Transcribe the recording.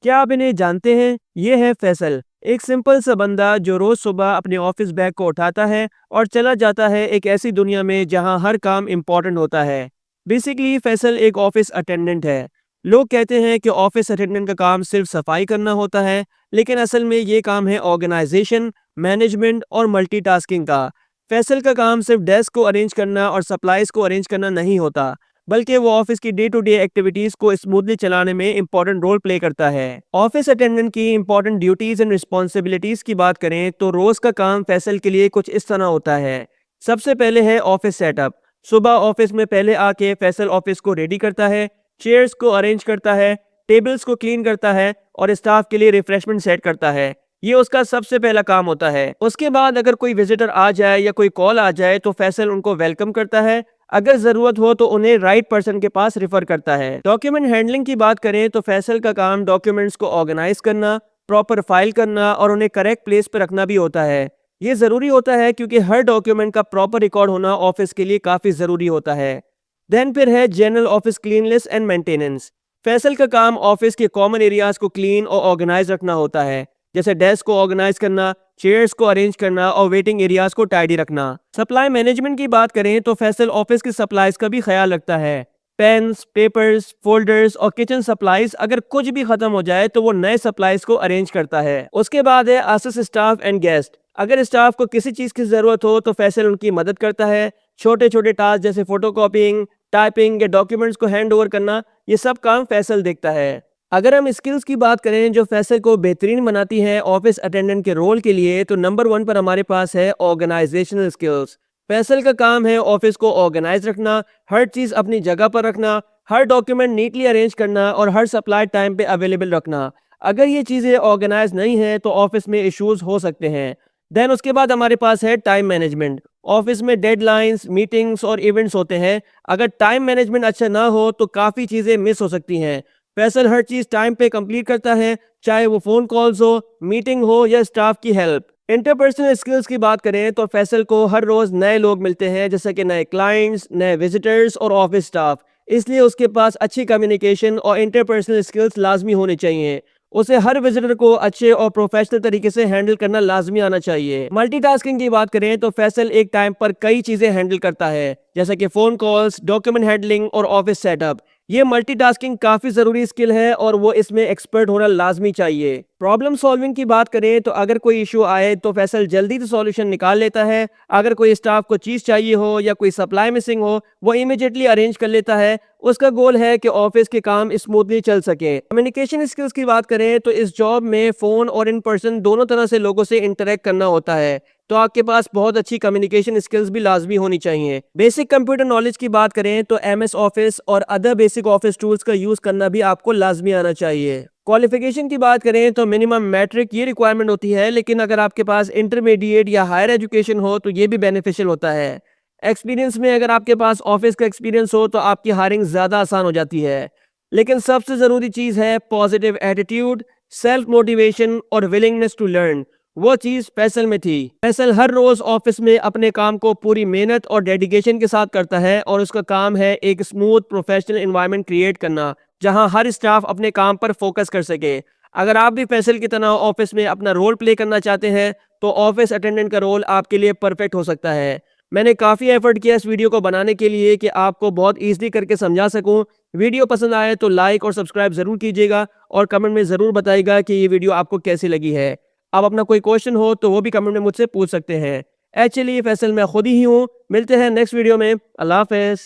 क्या आप इन्हें जानते हैं? ये है फैसल, एक सिंपल सा बंदा जो रोज सुबह अपने ऑफिस बैग को उठाता है और चला जाता है एक ऐसी दुनिया में जहां हर काम इम्पोर्टेंट होता है। बेसिकली फैसल एक ऑफिस अटेंडेंट है। लोग कहते हैं कि ऑफिस अटेंडेंट का काम सिर्फ सफाई करना होता है, लेकिन असल में ये काम है ऑर्गेनाइजेशन, मैनेजमेंट और मल्टीटास्किंग का। फैसल का काम सिर्फ डेस्क को अरेंज करना और सप्लाईज को अरेंज करना नहीं होता, बल्कि वो ऑफिस की डे टू डे एक्टिविटीज को स्मूथली चलाने में इंपॉर्टेंट रोल प्ले करता है। ऑफिस अटेंडेंट की इंपॉर्टेंट ड्यूटीज एंड रिस्पॉन्सिबिलिटीज की बात करें तो रोज का काम फैसल के लिए कुछ इस तरह होता है। सबसे पहले है ऑफिस सेटअप। सुबह ऑफिस में पहले आके फैसल ऑफिस को रेडी करता है, चेयर्स को अरेंज करता है, टेबल्स को क्लीन करता है और स्टाफ के लिए रिफ्रेशमेंट सेट करता है। ये उसका सबसे पहला काम होता है। उसके बाद अगर कोई विजिटर आ जाए या कोई कॉल आ जाए तो फैसल उनको वेलकम करता है। अगर जरूरत हो तो उन्हें राइट पर्सन के पास रिफर करता है। डॉक्यूमेंट हैंडलिंग की बात करें तो फैसल का काम डॉक्यूमेंट्स को ऑर्गेनाइज करना, प्रॉपर फाइल करना और उन्हें करेक्ट प्लेस पर रखना भी होता है। ये जरूरी होता है क्योंकि हर डॉक्यूमेंट का प्रॉपर रिकॉर्ड होना ऑफिस के लिए काफी जरूरी होता है। देन फिर है general office cleanness and maintenance. Faisal का काम ऑफिस के कॉमन एरियाज को क्लीन और ऑर्गेनाइज रखना होता है, जैसे डेस्क को ऑर्गेनाइज करना, चेयर्स को अरेंज करना और वेटिंग एरियाज को टाइडी रखना। सप्लाई मैनेजमेंट की बात करें तो फैसल ऑफिस की सप्लाईज का भी ख्याल रखता है। पेन्स, पेपर्स, फोल्डर्स और किचन सप्लाईज अगर कुछ भी खत्म हो जाए तो वो नए सप्लाईज को अरेंज करता है। उसके बाद है असिस्ट स्टाफ एंड गेस्ट। अगर स्टाफ को किसी चीज की जरूरत हो तो फैसल उनकी मदद करता है। छोटे छोटे टास्क जैसे फोटोकॉपिंग, टाइपिंग या डॉक्यूमेंट्स को हैंड ओवर करना, ये सब काम फैसल देखता है। अगर हम स्किल्स की बात करें जो फैसल को बेहतरीन बनाती है ऑफिस अटेंडेंट के रोल के लिए, तो नंबर 1 पर हमारे पास है ऑर्गेनाइजेशनल स्किल्स। फैसल का काम है ऑफिस को ऑर्गेनाइज रखना, हर चीज अपनी जगह पर रखना, हर डॉक्यूमेंट नीटली अरेंज करना और हर सप्लाई टाइम पे अवेलेबल रखना। अगर ये चीजें ऑर्गेनाइज नहीं है तो ऑफिस में इश्यूज हो सकते हैं। देन उसके बाद हमारे पास है टाइम मैनेजमेंट। ऑफिस में डेडलाइंस, मीटिंग्स और इवेंट्स होते हैं। अगर टाइम मैनेजमेंट अच्छा ना हो तो काफ़ी चीज़ें मिस हो सकती हैं। फैसल हर चीज़ टाइम पे कंप्लीट करता है, चाहे वो फ़ोन कॉल्स हो, मीटिंग हो या स्टाफ की हेल्प। इंटरपर्सनल स्किल्स की बात करें तो फैसल को हर रोज़ नए लोग मिलते हैं, जैसे कि नए क्लाइंट्स, नए विजिटर्स और ऑफिस स्टाफ। इसलिए उसके पास अच्छी कम्युनिकेशन और इंटरपर्सनल स्किल्स लाजमी होने चाहिए। उसे हर विजिटर को अच्छे और प्रोफेशनल तरीके से हैंडल करना लाजमी आना चाहिए। मल्टीटास्किंग की बात करें तो फैसल एक टाइम पर कई चीजें हैंडल करता है, जैसे कि फोन कॉल्स, डॉक्यूमेंट हैंडलिंग और ऑफिस सेटअप। ये मल्टीटास्किंग काफी जरूरी स्किल है और वो इसमें एक्सपर्ट होना लाजमी चाहिए। प्रॉब्लम सॉल्विंग की बात करें तो अगर कोई इशू आए तो फैसल जल्दी से सॉल्यूशन निकाल लेता है। अगर कोई स्टाफ को चीज चाहिए हो या कोई सप्लाई मिसिंग हो, वो इमीडिएटली अरेंज कर लेता है। उसका गोल है कि ऑफिस के काम स्मूथली चल सके। कम्युनिकेशन स्किल्स की बात करें तो इस जॉब में फोन और इन पर्सन दोनों तरह से लोगों से इंटरेक्ट करना होता है, तो आपके पास बहुत अच्छी कम्युनिकेशन स्किल्स भी लाजमी होनी चाहिए। बेसिक कंप्यूटर नॉलेज की बात करें तो एमएस ऑफिस और अदर बेसिक ऑफिस टूल्स का यूज करना भी आपको लाजमी आना चाहिए। क्वालिफिकेशन की बात करें तो मिनिमम मैट्रिक ये रिक्वायरमेंट होती है, लेकिन अगर आपके पास इंटरमीडिएट या हायर एजुकेशन हो तो ये भी बेनिफिशियल होता है। एक्सपीरियंस में अगर आपके पास ऑफिस का एक्सपीरियंस हो तो आपकी हायरिंग ज़्यादा आसान हो जाती है। लेकिन सबसे ज़रूरी चीज़ है पॉजिटिव एटीट्यूड, सेल्फ मोटिवेशन और विलिंगनेस टू लर्न। वो चीज़ फैसल में थी। फैसल हर रोज़ ऑफिस में अपने काम को पूरी मेहनत और डेडिकेशन के साथ करता है और उसका काम है एक स्मूथ प्रोफेशनल एनवायरनमेंट क्रिएट करना, जहां हर स्टाफ अपने काम पर फोकस कर सके। अगर आप भी फैसल की तरह ऑफिस में अपना रोल प्ले करना चाहते हैं तो ऑफिस अटेंडेंट का रोल आपके लिए परफेक्ट हो सकता है। मैंने काफ़ी एफर्ट किया इस वीडियो को बनाने के लिए कि आपको बहुत ईजिली करके समझा सकूं। वीडियो पसंद आए तो लाइक और सब्सक्राइब ज़रूर कीजिएगा और कमेंट में ज़रूर बताइएगा कि ये वीडियो आपको कैसी लगी है। आप अपना कोई क्वेश्चन हो तो वो भी कमेंट में मुझसे पूछ सकते हैं। एक्चुअली फैसल मैं खुद ही हूँ। मिलते हैं नेक्स्ट वीडियो में। अल्लाह हाफ़िज़।